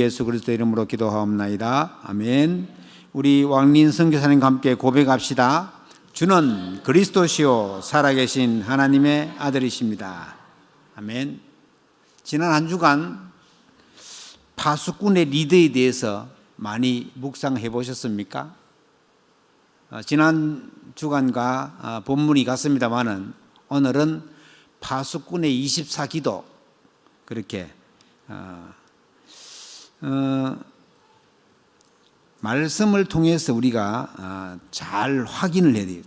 예수 그리스도 이름으로 기도하옵나이다. 아멘. 우리 왕린 선교사님과 함께 고백합시다. 주는 그리스도시요 살아계신 하나님의 아들이십니다. 아멘. 지난 한 주간 파수꾼의 리더에 대해서 많이 묵상해 보셨습니까? 지난 주간과 본문이 같습니다만은 오늘은 파수꾼의 24기도 그렇게 말씀을 통해서 우리가 잘 확인을 해야 돼요.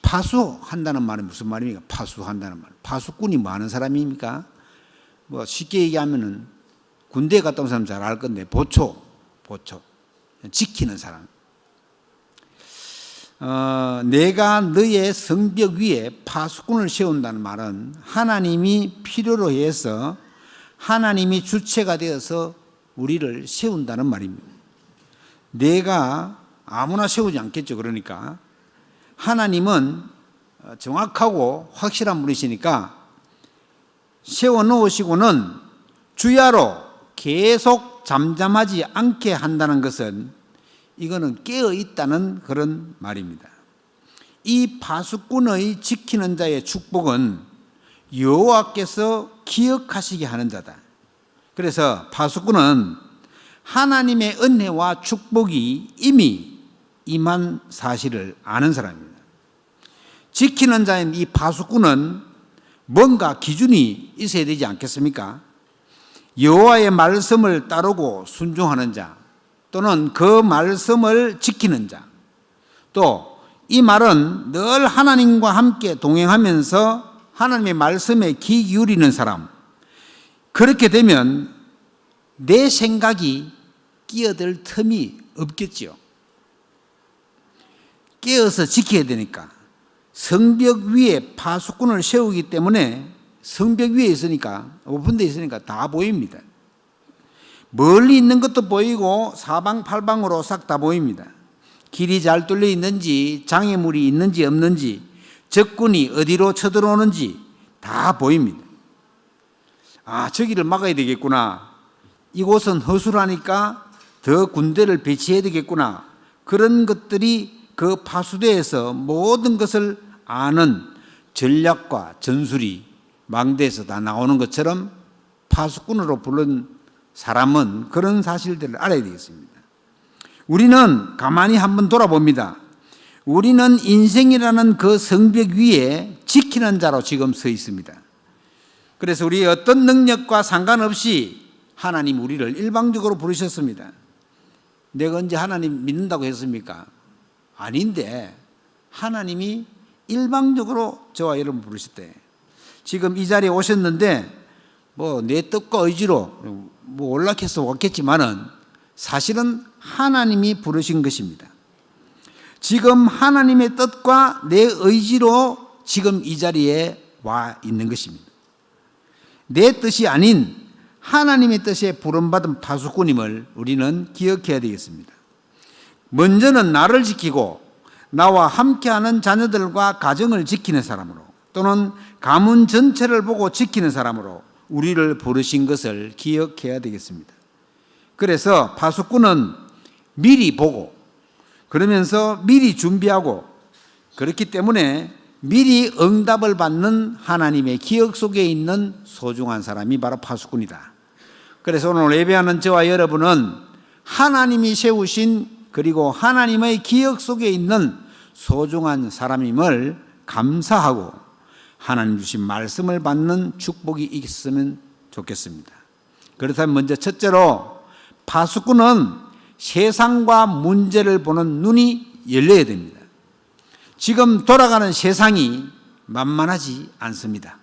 파수한다는 말은 무슨 말입니까? 파수한다는 말. 파수꾼이 뭐 하는 사람입니까? 뭐 쉽게 얘기하면은 군대에 갔다 온 사람 잘 알 건데 보초 지키는 사람. 내가 너의 성벽 위에 파수꾼을 세운다는 말은 하나님이 필요로 해서 하나님이 주체가 되어서 우리를 세운다는 말입니다. 내가 아무나 세우지 않겠죠. 그러니까 하나님은 정확하고 확실한 분이시니까 세워놓으시고는 주야로 계속 잠잠하지 않게 한다는 것은 이거는 깨어있다는 그런 말입니다. 이 파수꾼의 지키는 자의 축복은 여호와께서 기억하시게 하는 자다. 그래서 파수꾼은 하나님의 은혜와 축복이 이미 임한 사실을 아는 사람입니다. 지키는 자인 이 파수꾼은 뭔가 기준이 있어야 되지 않겠습니까? 여호와의 말씀을 따르고 순종하는 자, 또는 그 말씀을 지키는 자, 또 이 말은 늘 하나님과 함께 동행하면서 하나님의 말씀에 귀 기울이는 사람. 그렇게 되면 내 생각이 끼어들 틈이 없겠지요. 깨어서 지켜야 되니까. 성벽 위에 파수꾼을 세우기 때문에 성벽 위에 있으니까, 오픈 데 있으니까 다 보입니다. 멀리 있는 것도 보이고 사방팔방으로 싹 다 보입니다. 길이 잘 뚫려 있는지, 장애물이 있는지 없는지, 적군이 어디로 쳐들어오는지 다 보입니다. 아, 저기를 막아야 되겠구나. 이곳은 허술하니까 더 군대를 배치해야 되겠구나. 그런 것들이 그 파수대에서 모든 것을 아는 전략과 전술이 망대에서 다 나오는 것처럼 파수꾼으로 부른 사람은 그런 사실들을 알아야 되겠습니다. 우리는 가만히 한번 돌아봅니다. 우리는 인생이라는 그 성벽 위에 지키는 자로 지금 서 있습니다. 그래서 우리 어떤 능력과 상관없이 하나님 우리를 일방적으로 부르셨습니다. 내가 언제 하나님 믿는다고 했습니까? 아닌데 하나님이 일방적으로 저와 여러분 부르셨대. 지금 이 자리에 오셨는데 뭐 내 뜻과 의지로 뭐 올라해서 왔겠지만은 사실은 하나님이 부르신 것입니다. 지금 하나님의 뜻과 내 의지로 지금 이 자리에 와 있는 것입니다. 내 뜻이 아닌 하나님의 뜻에 부름받은 파수꾼임을 우리는 기억해야 되겠습니다. 먼저는 나를 지키고 나와 함께하는 자녀들과 가정을 지키는 사람으로, 또는 가문 전체를 보고 지키는 사람으로 우리를 부르신 것을 기억해야 되겠습니다. 그래서 파수꾼은 미리 보고, 그러면서 미리 준비하고, 그렇기 때문에 미리 응답을 받는 하나님의 기억 속에 있는 소중한 사람이 바로 파수꾼이다. 그래서 오늘 예배하는 저와 여러분은 하나님이 세우신, 그리고 하나님의 기억 속에 있는 소중한 사람임을 감사하고 하나님 주신 말씀을 받는 축복이 있으면 좋겠습니다. 그렇다면 먼저 첫째로 파수꾼은 세상과 문제를 보는 눈이 열려야 됩니다. 지금 돌아가는 세상이 만만하지 않습니다.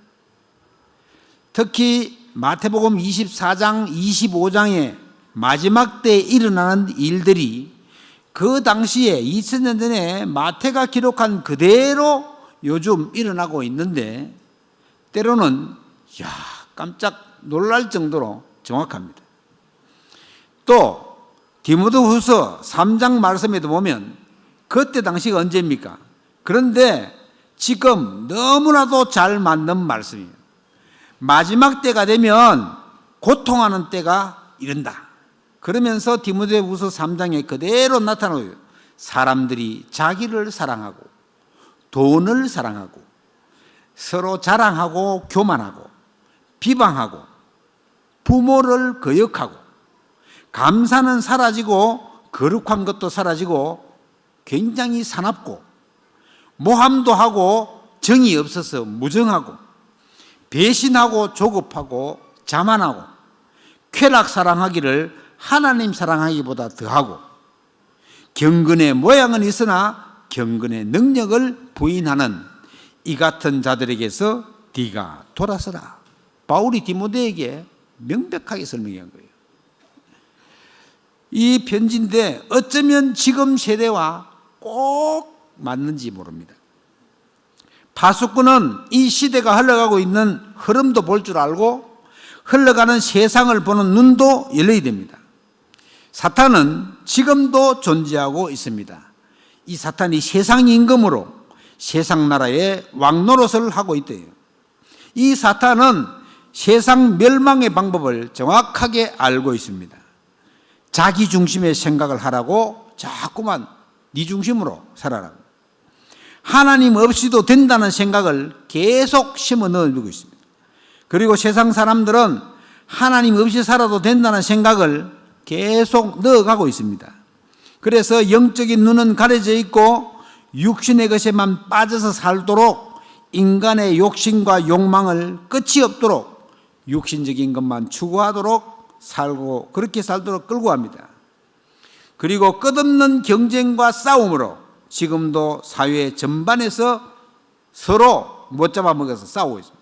특히 마태복음 24장, 25장의 마지막 때에 일어나는 일들이 그 당시에 2000년 전에 마태가 기록한 그대로 요즘 일어나고 있는데 때로는 깜짝 놀랄 정도로 정확합니다. 또 디모데후서 3장 말씀에도 보면 그때 당시가 언제입니까? 그런데 지금 너무나도 잘 맞는 말씀이에요. 마지막 때가 되면 고통하는 때가 이른다. 그러면서 디모데후서 3장에 그대로 나타나요. 사람들이 자기를 사랑하고 돈을 사랑하고 서로 자랑하고 교만하고 비방하고 부모를 거역하고 감사는 사라지고 거룩한 것도 사라지고 굉장히 사납고 모함도 하고 정이 없어서 무정하고 배신하고 조급하고 자만하고 쾌락 사랑하기를 하나님 사랑하기보다 더하고 경건의 모양은 있으나 경건의 능력을 부인하는 이 같은 자들에게서 네가 돌아서라. 바울이 디모데에게 명백하게 설명한 거예요. 이 편지인데 어쩌면 지금 세대와 꼭 맞는지 모릅니다. 파수꾼은 이 시대가 흘러가고 있는 흐름도 볼 줄 알고 흘러가는 세상을 보는 눈도 열려야 됩니다. 사탄은 지금도 존재하고 있습니다. 이 사탄이 세상 임금으로 세상 나라의 왕노릇을 하고 있대요. 이 사탄은 세상 멸망의 방법을 정확하게 알고 있습니다. 자기 중심의 생각을 하라고 자꾸만 네 중심으로 살아라. 하나님 없이도 된다는 생각을 계속 심어 넣어주고 있습니다. 그리고 세상 사람들은 하나님 없이 살아도 된다는 생각을 계속 넣어가고 있습니다. 그래서 영적인 눈은 가려져 있고 육신의 것에만 빠져서 살도록 인간의 욕심과 욕망을 끝이 없도록 육신적인 것만 추구하도록 살고 그렇게 살도록 끌고 갑니다. 그리고 끝없는 경쟁과 싸움으로 지금도 사회 전반에서 서로 못 잡아먹어서 싸우고 있습니다.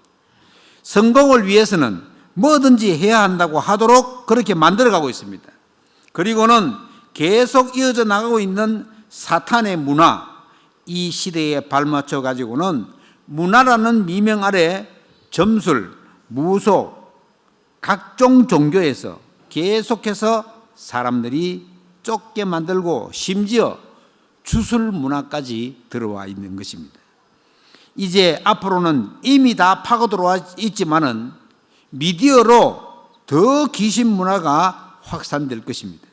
성공을 위해서는 뭐든지 해야 한다고 하도록 그렇게 만들어가고 있습니다. 그리고는 계속 이어져 나가고 있는 사탄의 문화, 이 시대에 발맞춰 가지고는 문화라는 미명 아래 점술, 무속, 각종 종교에서 계속해서 사람들이 쫓게 만들고 심지어 주술 문화까지 들어와 있는 것입니다. 이제 앞으로는 이미 다 파고 들어와 있지만은 미디어로 더 귀신 문화가 확산될 것입니다.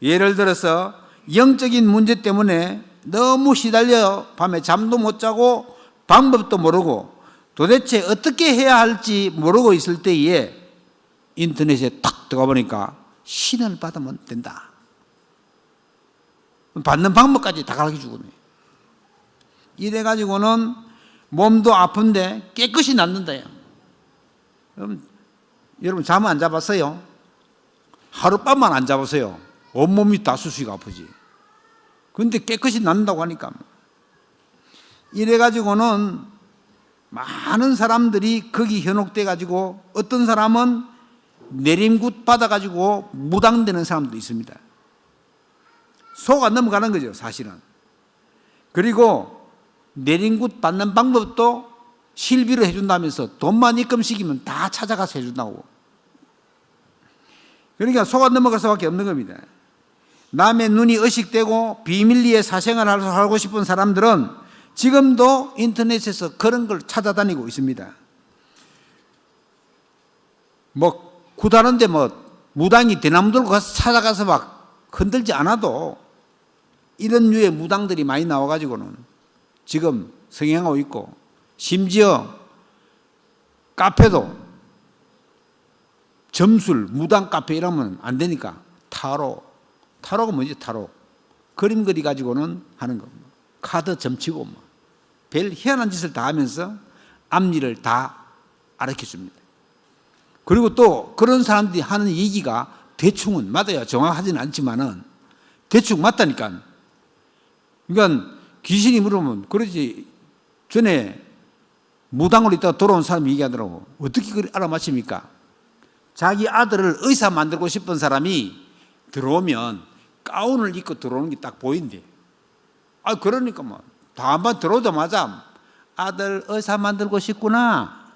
예를 들어서 영적인 문제 때문에 너무 시달려 밤에 잠도 못 자고 방법도 모르고 도대체 어떻게 해야 할지 모르고 있을 때에 인터넷에 탁 들어가 보니까 신을 받으면 된다. 받는 방법까지 다 가르쳐 주거든요. 이래 가지고는 몸도 아픈데 깨끗이 낫는다. 그럼 여러분 잠 안 잡았어요? 하룻밤만 안 잡았어요. 온몸이 다 수시가 아프지. 그런데 깨끗이 낫는다고 하니까. 이래 가지고는 많은 사람들이 거기 현혹돼 가지고 어떤 사람은 내림굿 받아 가지고 무당되는 사람도 있습니다. 속아 넘어가는 거죠, 사실은. 그리고 내림굿 받는 방법도 실비로 해준다면서 돈만 입금시키면 다 찾아가서 해준다고. 그러니까 속아 넘어갈 수밖에 없는 겁니다. 남의 눈이 의식되고 비밀리에 사생활을 하고 싶은 사람들은 지금도 인터넷에서 그런 걸 찾아다니고 있습니다. 뭐 구다는데 뭐 무당이 대나무 들고 가서 찾아가서 막 흔들지 않아도 이런 류의 무당들이 많이 나와가지고는 지금 성행하고 있고, 심지어 카페도 점술, 무당 카페 이러면 안 되니까 타로가 뭐지? 타로 그림 그리 가지고는 하는 거, 카드 점치고 뭐 별 희한한 짓을 다 하면서 앞일을 다 알아켜 줍니다. 그리고 또 그런 사람들이 하는 얘기가 대충은 맞아요. 정확하지는 않지만은 대충 맞다니까. 그러니까 귀신이 물으면 그러지. 전에 무당으로 있다가 돌아온 사람이 얘기하더라고. 어떻게 그걸 알아맞힙니까? 자기 아들을 의사 만들고 싶은 사람이 들어오면 가운을 입고 들어오는 게 딱 보인대. 아, 그러니까 뭐 다만 들어오자마자 아들 의사 만들고 싶구나.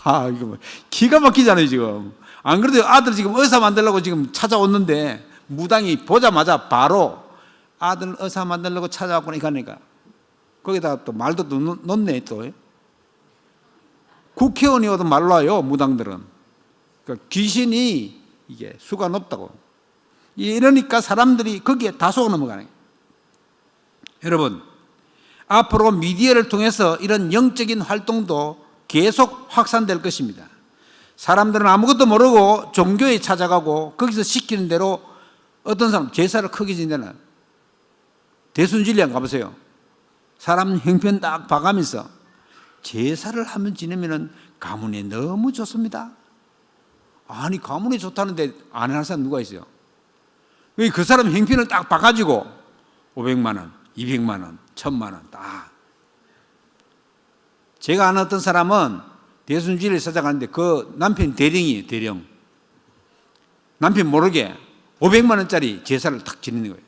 아, 이거 뭐 기가 막히잖아요, 지금. 안 그래도 아들 지금 의사 만들려고 지금 찾아왔는데 무당이 보자마자 바로 아들 의사 만들려고 찾아왔구나 이러니까 거기다가 또 말도 또 놓네 또. 국회의원이 오도 말로 와요, 무당들은. 그러니까 귀신이 이게 수가 높다고. 이러니까 사람들이 거기에 다 속아 넘어가는 거예요. 여러분, 앞으로 미디어를 통해서 이런 영적인 활동도 계속 확산될 것입니다. 사람들은 아무것도 모르고 종교에 찾아가고 거기서 시키는 대로 어떤 사람 제사를 크게 지내는 대순진리안 가보세요. 사람 형편 딱 봐가면서 제사를 하면 지내면 가문에 너무 좋습니다. 아니 가문에 좋다는데 안 하는 사람 누가 있어요? 그 사람 형편을 딱 봐가지고 500만 원, 200만 원, 1000만 원 딱. 제가 아는 어떤 사람은 대순진리를 찾아가는데 그 남편 대령이에요. 대령. 남편 모르게 500만 원짜리 제사를 탁 지내는 거예요.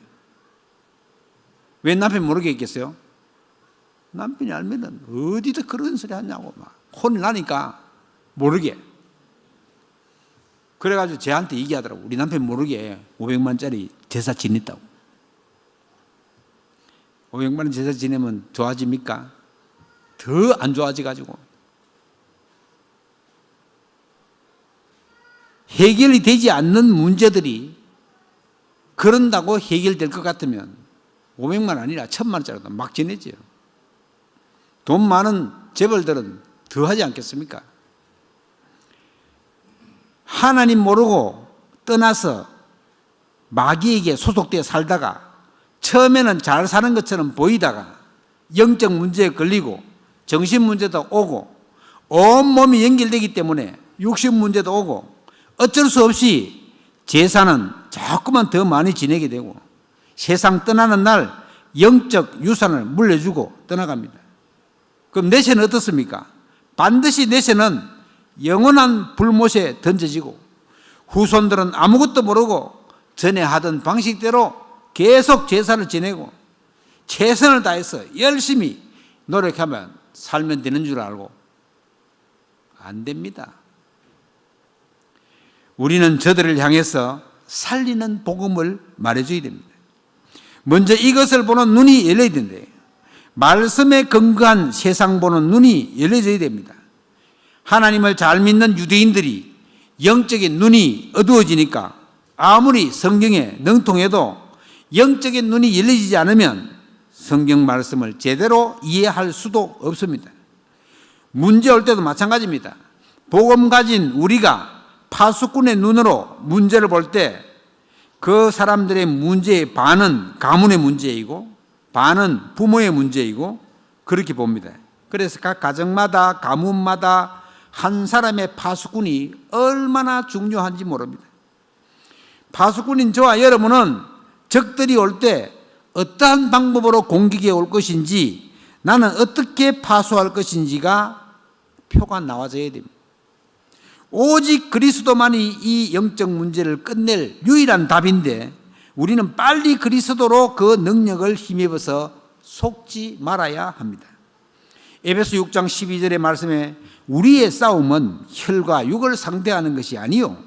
왜 남편 모르게 했겠어요? 남편이 알면은 어디다 그런 소리 하냐고 막 혼이 나니까 모르게. 그래가지고 쟤한테 얘기하더라고. 우리 남편 모르게 500만 원짜리 제사 지냈다고. 500만 원 제사 지내면 좋아집니까? 더 안 좋아져가지고. 해결이 되지 않는 문제들이 그런다고 해결될 것 같으면 500만 원 아니라 1000만 원짜리도 막 지내죠. 돈 많은 재벌들은 더 하지 않겠습니까? 하나님 모르고 떠나서 마귀에게 소속되어 살다가 처음에는 잘 사는 것처럼 보이다가 영적 문제에 걸리고 정신 문제도 오고 온몸이 연결되기 때문에 육신 문제도 오고 어쩔 수 없이 제사는 자꾸만 더 많이 지내게 되고 세상 떠나는 날 영적 유산을 물려주고 떠나갑니다. 그럼 내세는 어떻습니까? 반드시 내세는 영원한 불못에 던져지고 후손들은 아무것도 모르고 전에 하던 방식대로 계속 제사를 지내고 최선을 다해서 열심히 노력하면 살면 되는 줄 알고 안 됩니다. 우리는 저들을 향해서 살리는 복음을 말해줘야 됩니다. 먼저 이것을 보는 눈이 열려야 된대요. 말씀에 근거한 세상 보는 눈이 열려져야 됩니다. 하나님을 잘 믿는 유대인들이 영적인 눈이 어두워지니까 아무리 성경에 능통해도 영적인 눈이 열리지 않으면 성경 말씀을 제대로 이해할 수도 없습니다. 문제 올 때도 마찬가지입니다. 복음 가진 우리가 파수꾼의 눈으로 문제를 볼 때 그 사람들의 문제의 반은 가문의 문제이고 반은 부모의 문제이고 그렇게 봅니다. 그래서 각 가정마다 가문마다 한 사람의 파수꾼이 얼마나 중요한지 모릅니다. 파수꾼인 저와 여러분은 적들이 올 때 어떠한 방법으로 공격해 올 것인지 나는 어떻게 파수할 것인지가 표가 나와져야 됩니다. 오직 그리스도만이 이 영적 문제를 끝낼 유일한 답인데 우리는 빨리 그리스도로 그 능력을 힘입어서 속지 말아야 합니다. 에베소 6장 12절의 말씀에 우리의 싸움은 혈과 육을 상대하는 것이 아니요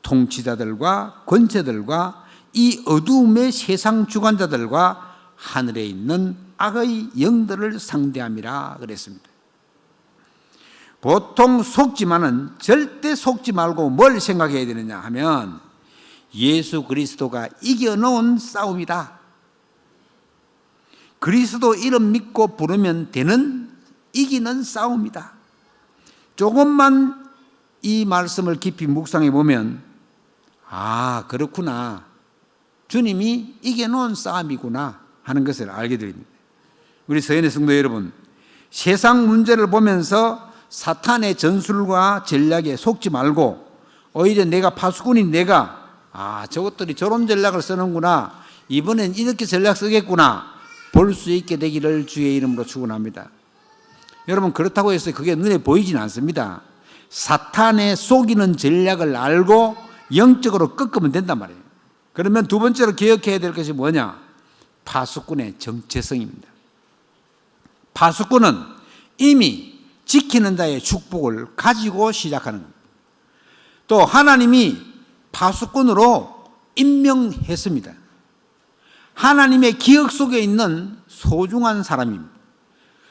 통치자들과 권세들과 이 어두움의 세상 주관자들과 하늘에 있는 악의 영들을 상대함이라 그랬습니다. 보통 속지만은 절대 속지 말고 뭘 생각해야 되느냐 하면 예수 그리스도가 이겨놓은 싸움이다. 그리스도 이름 믿고 부르면 되는 이기는 싸움이다. 조금만 이 말씀을 깊이 묵상해 보면 아 그렇구나. 주님이 이겨놓은 싸움이구나 하는 것을 알게 됩니다. 우리 서연의 성도 여러분, 세상 문제를 보면서 사탄의 전술과 전략에 속지 말고 오히려 내가 파수꾼인 내가 저것들이 저런 전략을 쓰는구나, 이번엔 이렇게 전략 쓰겠구나 볼 수 있게 되기를 주의 이름으로 축원합니다. 여러분 그렇다고 해서 그게 눈에 보이지는 않습니다. 사탄의 속이는 전략을 알고 영적으로 꺾으면 된단 말이에요. 그러면 두 번째로 기억해야 될 것이 뭐냐? 파수꾼의 정체성입니다. 파수꾼은 이미 지키는 자의 축복을 가지고 시작하는 겁니다. 또 하나님이 파수꾼으로 임명했습니다. 하나님의 기억 속에 있는 소중한 사람입니다.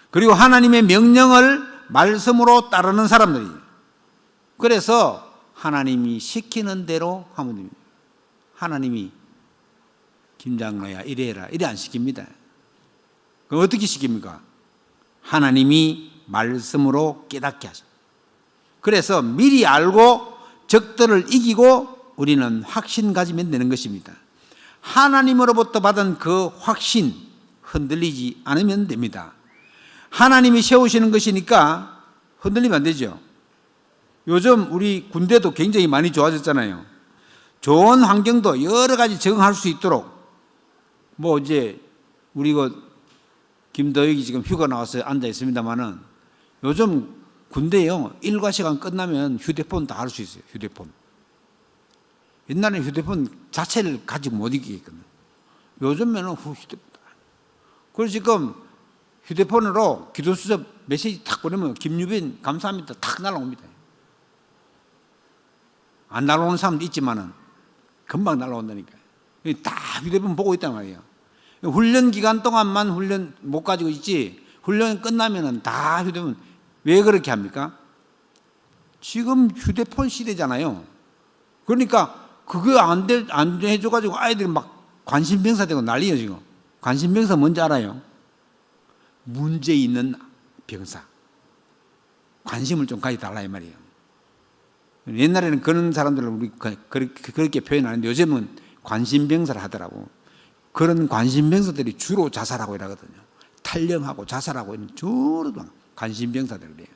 그리고 하나님의 명령을 말씀으로 따르는 사람들이에요. 그래서 하나님이 시키는 대로 하면 됩니다. 하나님이 김장로야 이래라 이래 안 시킵니다. 그럼 어떻게 시킵니까? 하나님이 말씀으로 깨닫게 하십니다. 그래서 미리 알고 적들을 이기고 우리는 확신 가지면 되는 것입니다. 하나님으로부터 받은 그 확신 흔들리지 않으면 됩니다. 하나님이 세우시는 것이니까 흔들리면 안 되죠. 요즘 우리 군대도 굉장히 많이 좋아졌잖아요. 좋은 환경도 여러 가지 적응할 수 있도록 뭐 이제 우리 김도혁이 지금 휴가 나와서 앉아 있습니다만은 요즘 군대요 일과 시간 끝나면 휴대폰 다 할 수 있어요. 휴대폰. 옛날에 휴대폰 자체를 가지고 못 이기겠거든요. 요즘에는 휴대폰. 그래서 지금 휴대폰으로 기도수첩 메시지 탁 보내면 김유빈 감사합니다 탁 날라옵니다. 안 날라오는 사람도 있지만은 금방 날라온다니까. 다 휴대폰 보고 있단 말이에요. 훈련 기간 동안만 훈련 못 가지고 있지 훈련 끝나면은 다 휴대폰. 왜 그렇게 합니까? 지금 휴대폰 시대잖아요. 그러니까 그거 안 해줘가지고 아이들이 막 관심병사 되고 난리예요 지금. 관심병사 뭔지 알아요? 문제 있는 병사. 관심을 좀 가져달라 이 말이에요. 옛날에는 그런 사람들을 우리 그렇게 표현 안 했는데 요즘은 관심병사를 하더라고. 그런 관심병사들이 주로 자살하고 이러거든요. 탈영하고 자살하고 있는 주로 관심병사들 그래요.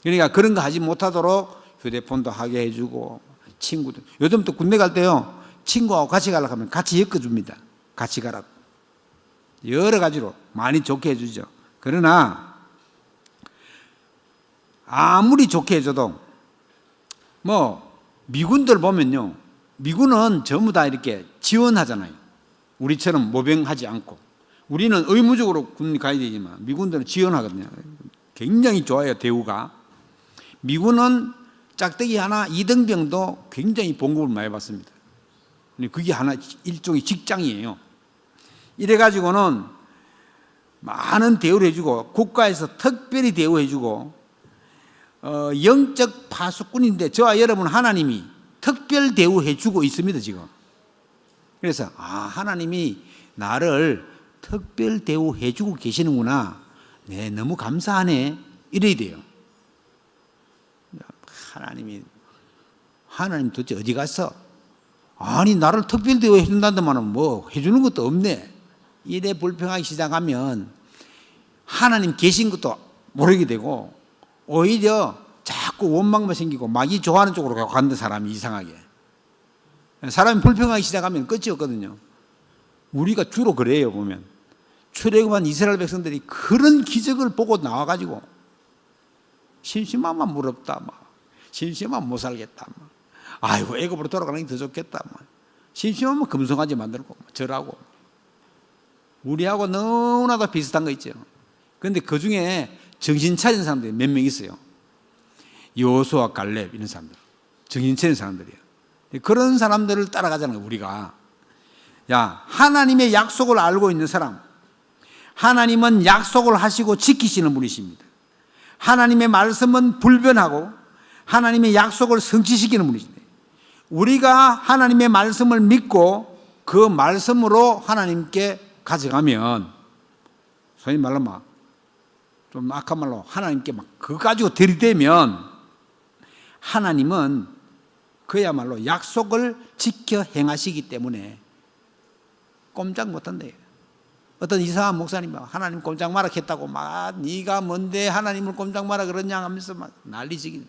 그러니까 그런 거 하지 못하도록 휴대폰도 하게 해주고 친구들. 요즘 또 군대 갈 때요 친구하고 같이 가려고 하면 같이 엮어줍니다. 같이 가라고. 여러 가지로 많이 좋게 해주죠. 그러나 아무리 좋게 해줘도 뭐 미군들 보면요 미군은 전부 다 이렇게 지원하잖아요. 우리처럼 모병하지 않고 우리는 의무적으로 군 가야 되지만 미군들은 지원하거든요. 굉장히 좋아요 대우가. 미군은 짝대기 하나 이등병도 굉장히 봉급을 많이 받습니다. 그게 하나 일종의 직장이에요. 이래가지고는 많은 대우를 해주고 국가에서 특별히 대우해주고 영적 파수꾼인데 저와 여러분 하나님이 특별 대우해주고 있습니다 지금. 그래서 하나님이 나를 특별 대우해주고 계시는구나. 네 너무 감사하네 이래야 돼요. 하나님 도대체 어디 갔어? 아니 나를 특별 대우해 준다더만은 뭐 해주는 것도 없네. 이래 불평하기 시작하면 하나님 계신 것도 모르게 되고 오히려 자꾸 원망만 생기고 마귀 좋아하는 쪽으로 간다. 사람이 이상하게 사람이 불평하기 시작하면 끝이 없거든요. 우리가 주로 그래요. 보면 출애굽한 이스라엘 백성들이 그런 기적을 보고 나와가지고 심심하면 무럽다 심심하면 못 살겠다 아이고 애굽으로 돌아가는 게 더 좋겠다 심심하면 금송아지 만들고 절하고. 우리하고 너무나도 비슷한 거 있죠. 그런데 그 중에 정신 차린 사람들이 몇 명 있어요. 여호수아 갈렙 이런 사람들 정신 차린 사람들이에요. 그런 사람들을 따라가자는 거예요. 우리가 하나님의 약속을 알고 있는 사람, 하나님은 약속을 하시고 지키시는 분이십니다. 하나님의 말씀은 불변하고 하나님의 약속을 성취시키는 분이십니다. 우리가 하나님의 말씀을 믿고 그 말씀으로 하나님께 가져가면 소위 말로 좀 악한 말로 하나님께 그거 가지고 들이대면 하나님은 그야말로 약속을 지켜 행하시기 때문에 꼼짝 못한대요. 어떤 이상한 목사님 하나님 꼼짝 마라 했다고 네가 뭔데 하나님을 꼼짝 마라 그러냐 하면서 난리지기.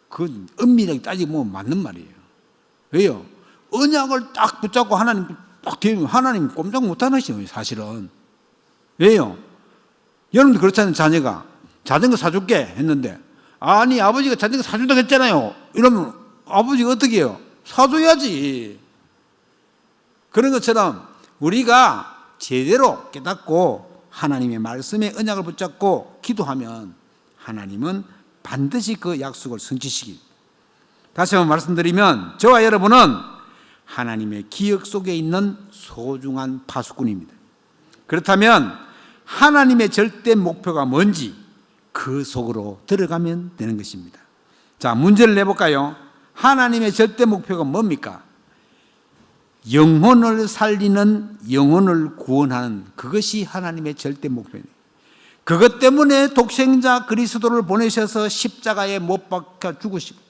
그 엄밀하게 따지면 맞는 말이에요. 왜요? 언약을 딱 붙잡고 하나님 딱 대면 하나님 꼼짝 못하시죠 사실은. 왜요? 여러분도 그렇잖아요. 자녀가 자전거 사줄게 했는데 아니 아버지가 자전거 사준다고 했잖아요. 이러면 아버지가 어떻게 해요? 사줘야지. 그런 것처럼 우리가 제대로 깨닫고 하나님의 말씀에 언약을 붙잡고 기도하면 하나님은 반드시 그 약속을 성취시킵니다. 다시 한번 말씀드리면 저와 여러분은 하나님의 기억 속에 있는 소중한 파수꾼입니다. 그렇다면 하나님의 절대 목표가 뭔지 그 속으로 들어가면 되는 것입니다. 자, 문제를 내볼까요? 하나님의 절대 목표가 뭡니까? 영혼을 살리는, 영혼을 구원하는, 그것이 하나님의 절대 목표입니다. 그것 때문에 독생자 그리스도를 보내셔서 십자가에 못 박혀 죽으시고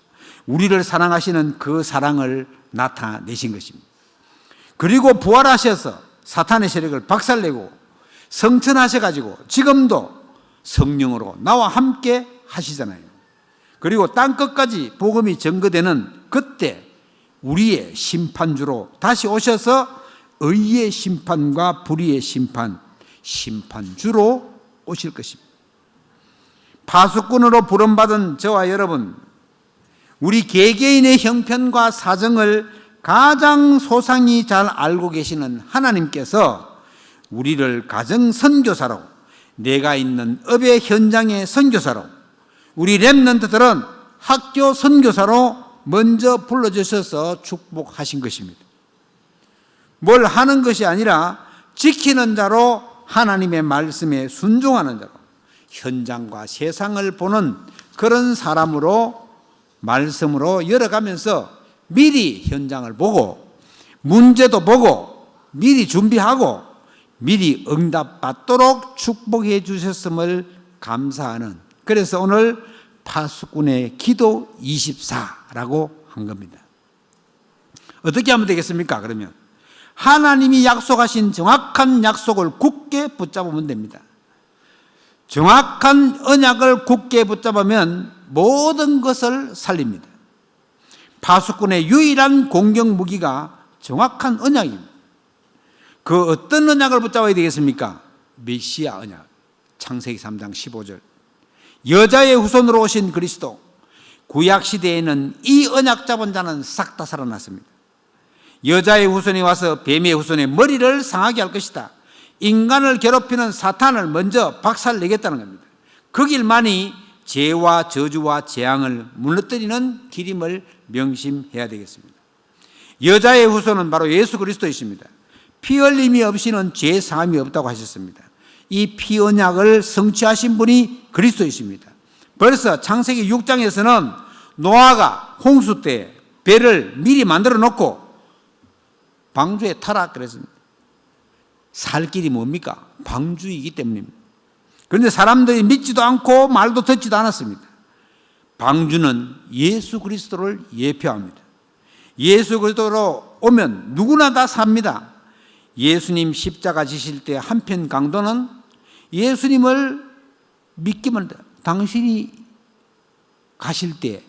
우리를 사랑하시는 그 사랑을 나타내신 것입니다. 그리고 부활하셔서 사탄의 세력을 박살내고 성천하셔가지고 지금도 성령으로 나와 함께 하시잖아요. 그리고 땅끝까지 복음이 전거되는 그때 우리의 심판주로 다시 오셔서 의의 심판과 불의의 심판, 심판주로 오실 것입니다. 파수꾼으로 부름받은 저와 여러분, 우리 개개인의 형편과 사정을 가장 소상히 잘 알고 계시는 하나님께서 우리를 가정 선교사로, 내가 있는 업의 현장의 선교사로, 우리 렘넌트들은 학교 선교사로 먼저 불러주셔서 축복하신 것입니다. 뭘 하는 것이 아니라 지키는 자로, 하나님의 말씀에 순종하는 자로, 현장과 세상을 보는 그런 사람으로 말씀으로 열어가면서 미리 현장을 보고 문제도 보고 미리 준비하고 미리 응답받도록 축복해 주셨음을 감사하는, 그래서 오늘 파수꾼의 기도 24라고 한 겁니다. 어떻게 하면 되겠습니까? 그러면 하나님이 약속하신 정확한 약속을 굳게 붙잡으면 됩니다. 정확한 언약을 굳게 붙잡으면 모든 것을 살립니다. 파수꾼의 유일한 공격 무기가 정확한 언약입니다. 그 어떤 언약을 붙잡아야 되겠습니까? 메시아 언약. 창세기 3장 15절. 여자의 후손으로 오신 그리스도. 구약 시대에는 이 언약 잡은 자는 싹 다 살아났습니다. 여자의 후손이 와서 뱀의 후손의 머리를 상하게 할 것이다. 인간을 괴롭히는 사탄을 먼저 박살내겠다는 겁니다. 그 길만이 죄와 저주와 재앙을 무너뜨리는 길임을 명심해야 되겠습니다. 여자의 후손은 바로 예수 그리스도이십니다. 피 흘림이 없이는 죄 사함이 없다고 하셨습니다. 이 피 언약을 성취하신 분이 그리스도이십니다. 벌써 창세기 6장에서는 노아가 홍수 때 배를 미리 만들어 놓고 방주에 타라 그랬습니다. 살 길이 뭡니까? 방주이기 때문입니다. 그런데 사람들이 믿지도 않고 말도 듣지도 않았습니다. 방주는 예수 그리스도를 예표합니다. 예수 그리스도로 오면 누구나 다 삽니다. 예수님 십자가 지실 때 한편 강도는 예수님을 믿기만 해요. 당신이 가실 때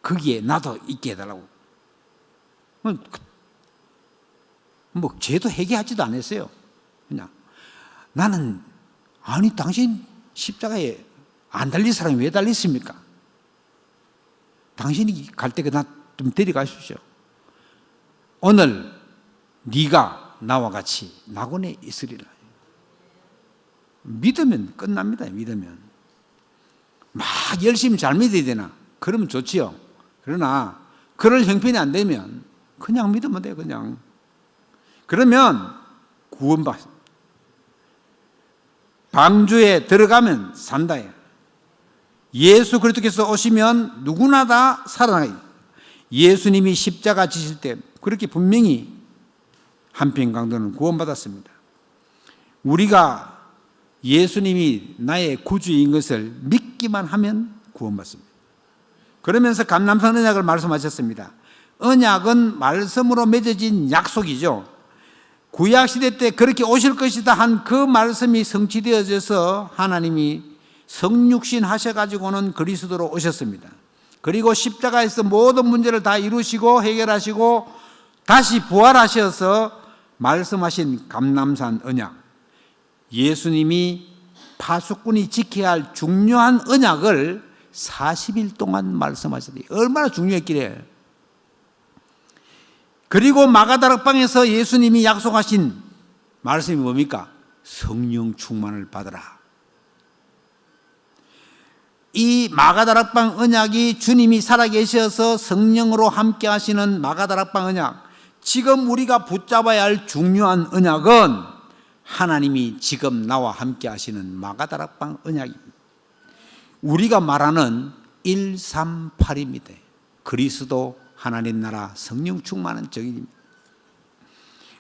거기에 나도 있게 해달라고. 뭐 죄도 회개하지도 않았어요. 그냥 나는, 아니 당신 십자가에 안 달릴 사람이 왜 달렸습니까? 당신이 갈 때 나 좀 데려가십시오. 오늘 네가 나와 같이 낙원에 있으리라. 믿으면 끝납니다. 믿으면 막 열심히 잘 믿어야 되나? 그러면 좋지요. 그러나 그럴 형편이 안 되면 그냥 믿으면 돼요. 그냥. 그러면 구원받습니다. 방주에 들어가면 산다. 예수 그리스도께서 오시면 누구나 다 살아나요. 예수님이 십자가 지실 때 그렇게 분명히 한편 강도는 구원받았습니다. 우리가 예수님이 나의 구주인 것을 믿기만 하면 구원받습니다. 그러면서 감람산 언약을 말씀하셨습니다. 언약은 말씀으로 맺어진 약속이죠. 구약시대 때 그렇게 오실 것이다 한 그 말씀이 성취되어져서 하나님이 성육신 하셔가지고는 그리스도로 오셨습니다. 그리고 십자가에서 모든 문제를 다 이루시고 해결하시고 다시 부활하셔서 말씀하신 감람산 언약, 예수님이 파수꾼이 지켜야 할 중요한 언약을 40일 동안 말씀하셨어요. 얼마나 중요했길래. 그리고 마가다락방에서 예수님이 약속하신 말씀이 뭡니까? 성령 충만을 받으라. 이 마가다락방 언약이 주님이 살아계셔서 성령으로 함께 하시는 마가다락방 언약, 지금 우리가 붙잡아야 할 중요한 언약은 하나님이 지금 나와 함께 하시는 마가다락방 언약입니다. 우리가 말하는 138입니다. 그리스도 하나님 나라 성령 충만한 증인입니다.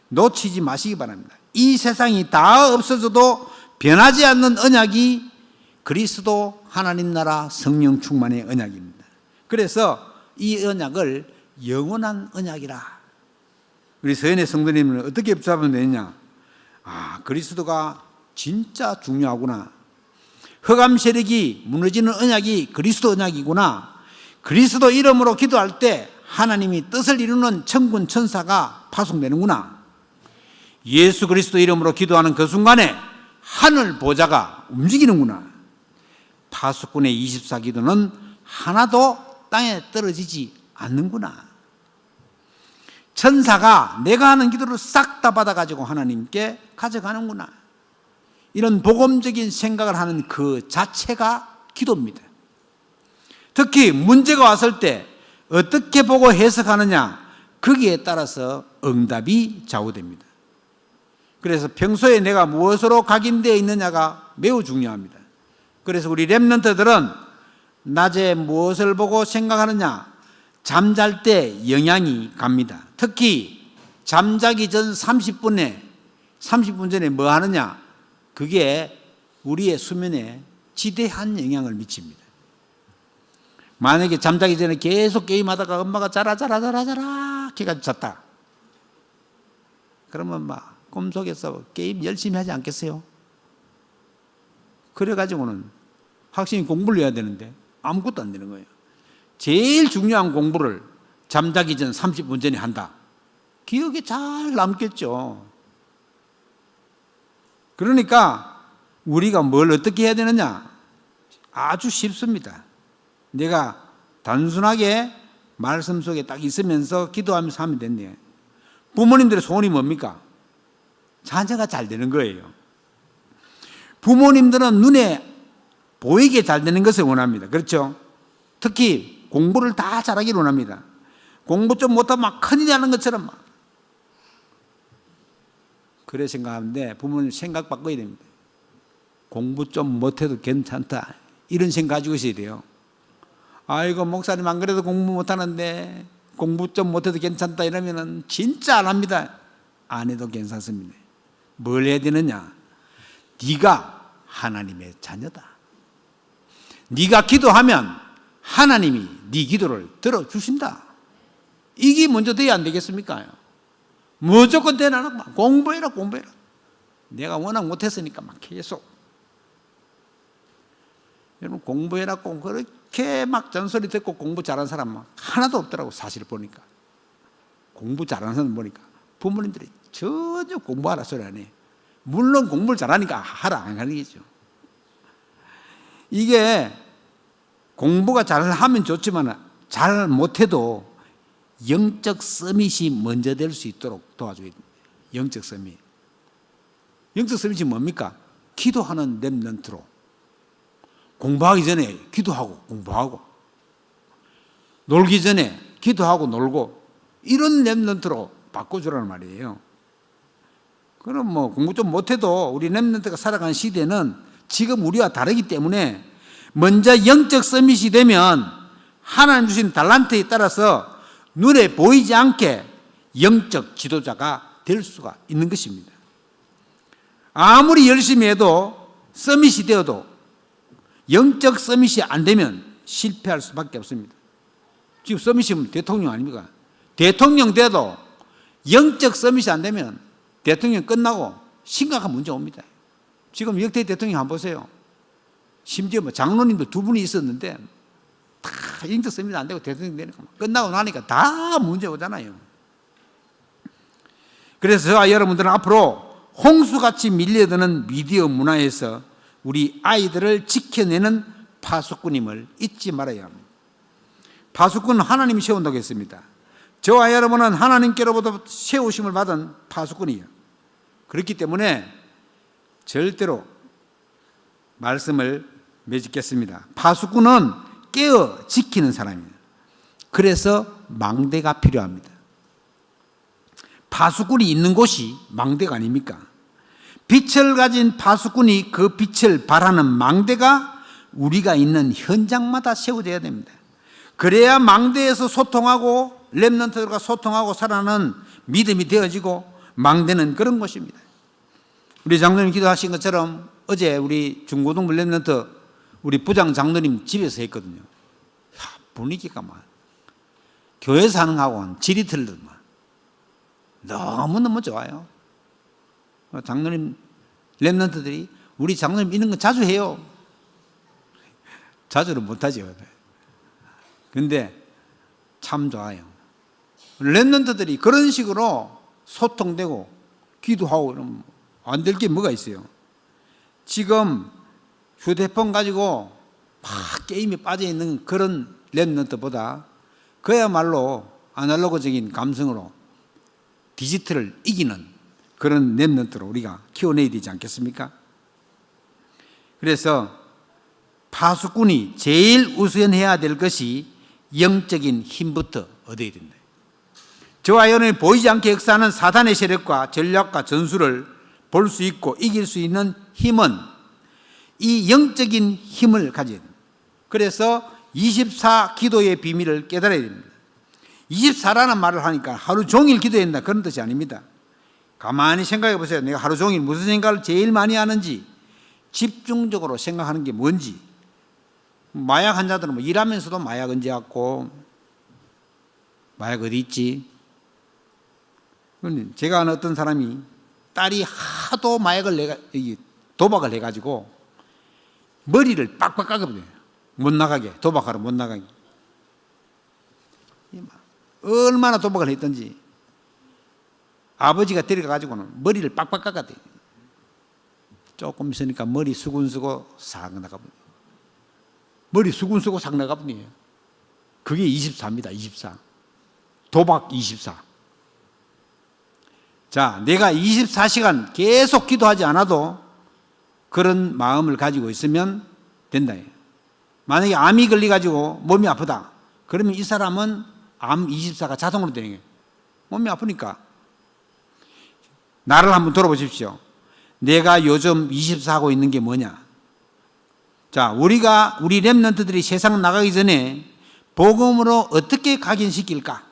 놓치지 마시기 바랍니다. 이 세상이 다 없어져도 변하지 않는 언약이 그리스도 하나님 나라 성령 충만의 언약입니다. 그래서 이 언약을 영원한 언약이라. 우리 서연의 성도님은 어떻게 붙잡으면 되느냐? 그리스도가 진짜 중요하구나. 흑암 세력이 무너지는 언약이 그리스도 언약이구나. 그리스도 이름으로 기도할 때 하나님이 뜻을 이루는 천군 천사가 파송되는구나. 예수 그리스도 이름으로 기도하는 그 순간에 하늘 보좌가 움직이는구나. 파수꾼의 24기도는 하나도 땅에 떨어지지 않는구나. 천사가 내가 하는 기도를 싹 다 받아가지고 하나님께 가져가는구나. 이런 복음적인 생각을 하는 그 자체가 기도입니다. 특히 문제가 왔을 때 어떻게 보고 해석하느냐, 거기에 따라서 응답이 좌우됩니다. 그래서 평소에 내가 무엇으로 각인되어 있느냐가 매우 중요합니다. 그래서 우리 렘넌트들은 낮에 무엇을 보고 생각하느냐, 잠잘 때 영향이 갑니다. 특히 잠자기 전 30분 전에 뭐 하느냐, 그게 우리의 수면에 지대한 영향을 미칩니다. 만약에 잠자기 전에 계속 게임하다가 엄마가 자라 해가지고 잤다. 그러면 막 꿈속에서 게임 열심히 하지 않겠어요? 그래가지고는 학생이 공부를 해야 되는데 아무것도 안 되는 거예요. 제일 중요한 공부를 잠자기 전 30분 전에 한다. 기억에 잘 남겠죠. 그러니까 우리가 뭘 어떻게 해야 되느냐? 아주 쉽습니다. 내가 단순하게 말씀 속에 딱 있으면서 기도하면서 하면 된대. 부모님들의 소원이 뭡니까? 자녀가 잘 되는 거예요. 부모님들은 눈에 보이게 잘 되는 것을 원합니다. 그렇죠? 특히 공부를 다 잘하기를 원합니다. 공부 좀 못하면 막 큰일이 나는 것처럼 막. 그래 생각하는데 부모님 생각 바꿔야 됩니다. 공부 좀 못해도 괜찮다. 이런 생각 가지고 있어야 돼요. 아이고 목사님 안 그래도 공부 못하는데 공부 좀 못해도 괜찮다 이러면은 진짜 안 합니다. 안 해도 괜찮습니다. 뭘 해야 되느냐? 네가 하나님의 자녀다. 네가 기도하면 하나님이 네 기도를 들어주신다. 이게 먼저 돼야 안 되겠습니까? 무조건 되나는 공부해라. 내가 워낙 못했으니까 막 계속. 여러분 공부해라 그렇게 막 잔소리 듣고 공부 잘하는 사람 막 하나도 없더라고. 사실 보니까 공부 잘하는 사람 보니까 부모님들이 전혀 공부하라 소리 안 해. 물론 공부를 잘하니까 하라 안 하는 거죠. 이게 공부가 잘하면 좋지만 잘 못해도 영적 서밋이 먼저 될 수 있도록 도와줘야 됩니다. 영적 서밋. 영적 서밋이 뭡니까? 기도하는 렘넌트로. 공부하기 전에 기도하고 공부하고, 놀기 전에 기도하고 놀고, 이런 렘넌트로 바꿔주라는 말이에요. 그럼 뭐 공부 좀 못해도 우리 렘넌트가 살아가는 시대는 지금 우리와 다르기 때문에 먼저 영적 서밋이 되면 하나님 주신 달란트에 따라서 눈에 보이지 않게 영적 지도자가 될 수가 있는 것입니다. 아무리 열심히 해도 서밋이 되어도 영적 서밋이 안 되면 실패할 수밖에 없습니다. 지금 서밋이면 대통령 아닙니까? 대통령 돼도 영적 서밋이 안 되면 대통령 끝나고 심각한 문제 옵니다. 지금 역대 대통령 한번 보세요. 심지어 뭐 장로님도 2분이 있었는데 다 영적 서밋이 안 되고 대통령 되니까 끝나고 나니까 다 문제 오잖아요. 그래서 저와 여러분들은 앞으로 홍수같이 밀려드는 미디어 문화에서 우리 아이들을 지켜내는 파수꾼임을 잊지 말아야 합니다. 파수꾼은 하나님이 세운다고 했습니다. 저와 여러분은 하나님께로부터 세우심을 받은 파수꾼이에요. 그렇기 때문에 절대로 말씀을 맺겠습니다. 파수꾼은 깨어 지키는 사람이에요. 그래서 망대가 필요합니다. 파수꾼이 있는 곳이 망대가 아닙니까? 빛을 가진 파수꾼이 그 빛을 발하는 망대가 우리가 있는 현장마다 세워져야 됩니다. 그래야 망대에서 소통하고 렘넌트들과 소통하고 살아가는 믿음이 되어지고 망되는 그런 곳입니다. 우리 장로님 기도하신 것처럼 어제 우리 중고등부 렘넌트 우리 부장 장로님 집에서 했거든요. 분위기가 막 교회에서 하는 거하고는 질이 틀리더만 너무너무 좋아요. 장로님 렘넌트들이 우리 장로님 이런 거 자주 해요. 자주는 못하죠. 근데 참 좋아요. 렘넌트들이 그런 식으로 소통되고 기도하고 이러면 안 될 게 뭐가 있어요. 지금 휴대폰 가지고 막 게임에 빠져 있는 그런 렘넌트보다 그야말로 아날로그적인 감성으로 디지털을 이기는 그런 렘넌트로 우리가 키워내야 되지 않겠습니까? 그래서 파수꾼이 제일 우선해야 될 것이 영적인 힘부터 얻어야 된다. 저와 여러분이 보이지 않게 역사하는 사단의 세력과 전략과 전술을 볼 수 있고 이길 수 있는 힘은 이 영적인 힘을 가져야 됩니다. 그래서 24 기도의 비밀을 깨달아야 됩니다. 24라는 말을 하니까 하루 종일 기도해야 된다 그런 뜻이 아닙니다. 가만히 생각해 보세요. 내가 하루 종일 무슨 생각을 제일 많이 하는지 집중적으로 생각하는 게 뭔지. 마약 환자들은 뭐 일하면서도 마약 언제 왔고 마약 어디 있지? 제가 아는 어떤 사람이 딸이 하도 마약을 도박을 해가지고 머리를 빡빡 깎아버려요. 못 나가게, 도박하러 못 나가게. 얼마나 도박을 했던지 아버지가 데려가가지고는 머리를 빡빡 깎아대요. 조금 있으니까 머리 수근수고 싹 나가버려요. 머리 수근수고 싹 나가버려요. 그게 24입니다. 24. 도박 24. 자, 내가 24시간 계속 기도하지 않아도 그런 마음을 가지고 있으면 된다. 만약에 암이 걸려가지고 몸이 아프다. 그러면 이 사람은 암 24가 자동으로 되는 거예요. 몸이 아프니까. 나를 한번 돌아보십시오. 내가 요즘 24하고 있는 게 뭐냐? 자, 우리 렘넌트들이 세상 나가기 전에 복음으로 어떻게 각인시킬까?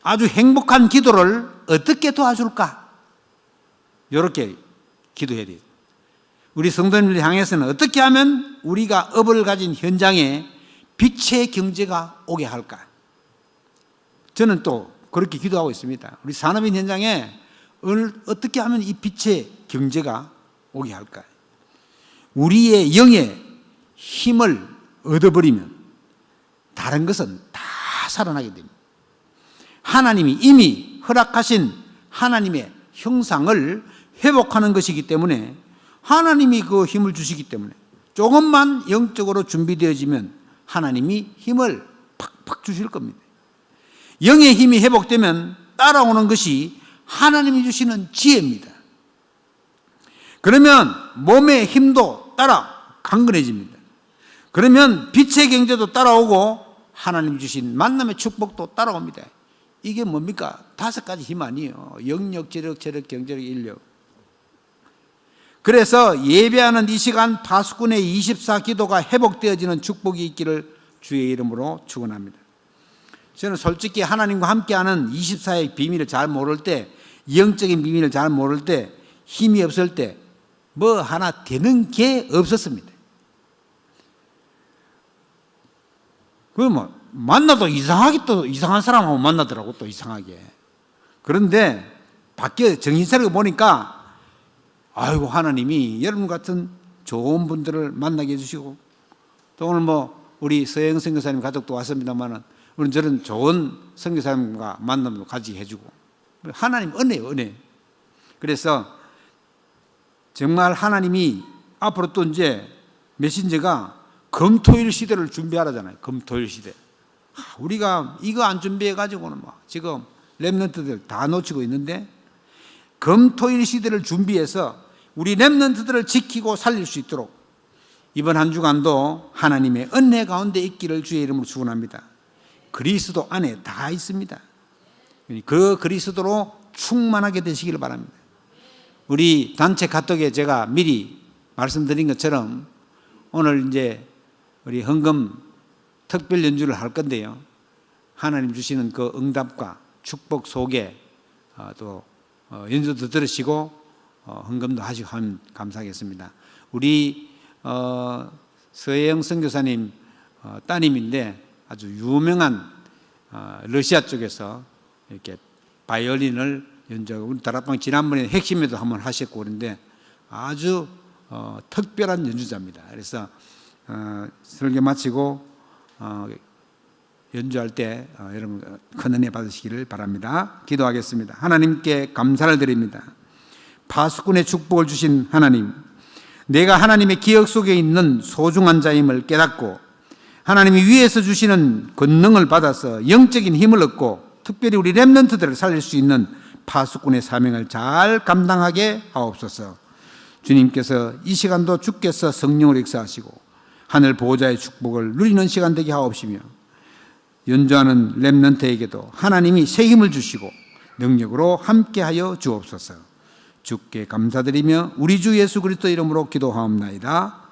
아주 행복한 기도를 어떻게 도와줄까? 이렇게 기도해야 돼요. 우리 성도님들 향해서는 어떻게 하면 우리가 업을 가진 현장에 빛의 경제가 오게 할까? 저는 또 그렇게 기도하고 있습니다. 우리 산업인 현장에 어떻게 하면 이 빛의 경제가 오게 할까? 우리의 영의 힘을 얻어버리면 다른 것은 다 살아나게 됩니다. 하나님이 이미 허락하신 하나님의 형상을 회복하는 것이기 때문에 하나님이 그 힘을 주시기 때문에 조금만 영적으로 준비되어지면 하나님이 힘을 팍팍 주실 겁니다. 영의 힘이 회복되면 따라오는 것이 하나님이 주시는 지혜입니다. 그러면 몸의 힘도 따라 강건해집니다. 그러면 빛의 경제도 따라오고 하나님 주신 만남의 축복도 따라옵니다. 이게 뭡니까? 5가지 힘 아니에요. 영력, 재력, 체력, 경제력, 인력. 그래서 예배하는 이 시간 파수꾼의 24 기도가 회복되어지는 축복이 있기를 주의 이름으로 축원합니다. 저는 솔직히 하나님과 함께하는 24의 비밀을 잘 모를 때, 영적인 비밀을 잘 모를 때, 힘이 없을 때 뭐 하나 되는 게 없었습니다. 뭐 만나도 이상하게 또 이상한 사람하고 만나더라고. 또 이상하게. 그런데 밖에 정신 차리고 보니까 아이고 하나님이 여러분 같은 좋은 분들을 만나게 해주시고 또 오늘 뭐 우리 서영 선교사님 가족도 왔습니다만은 우리 저런 좋은 선교사님과 만남도 같이 해주고 하나님 은혜예요, 은혜. 그래서 정말 하나님이 앞으로 또 이제 메신저가 금토일 시대를 준비하라잖아요. 금토일 시대. 우리가 이거 안 준비해가지고는 막 지금 렘넌트들 다 놓치고 있는데 금토일 시대를 준비해서 우리 렘넌트들을 지키고 살릴 수 있도록 이번 한 주간도 하나님의 은혜 가운데 있기를 주의 이름으로 축원합니다. 그리스도 안에 다 있습니다. 그 그리스도로 충만하게 되시기를 바랍니다. 우리 단체 카톡에 제가 미리 말씀드린 것처럼 오늘 이제 우리 헌금 특별 연주를 할 건데요. 하나님 주시는 그 응답과 축복 속에 또 연주도 들으시고 헌금도 하시고 하면 감사하겠습니다. 우리 서혜영 선교사님 따님인데 아주 유명한 러시아 쪽에서 이렇게 바이올린을 연주하고, 우리 다락방 지난번에 핵심에도 한번 하셨고 그런데 아주 특별한 연주자입니다. 그래서 설교 마치고 연주할 때 여러분 큰 은혜 받으시기를 바랍니다. 기도하겠습니다. 하나님께 감사를 드립니다. 파수꾼의 축복을 주신 하나님, 내가 하나님의 기억 속에 있는 소중한 자임을 깨닫고 하나님이 위에서 주시는 권능을 받아서 영적인 힘을 얻고 특별히 우리 렘넌트들을 살릴 수 있는 파수꾼의 사명을 잘 감당하게 하옵소서. 주님께서 이 시간도 주께서 성령을 역사하시고 하늘 보호자의 축복을 누리는 시간 되게 하옵시며 연주하는 렘넌트에게도 하나님이 새 힘을 주시고 능력으로 함께하여 주옵소서. 주께 감사드리며 우리 주 예수 그리스도 이름으로 기도하옵나이다.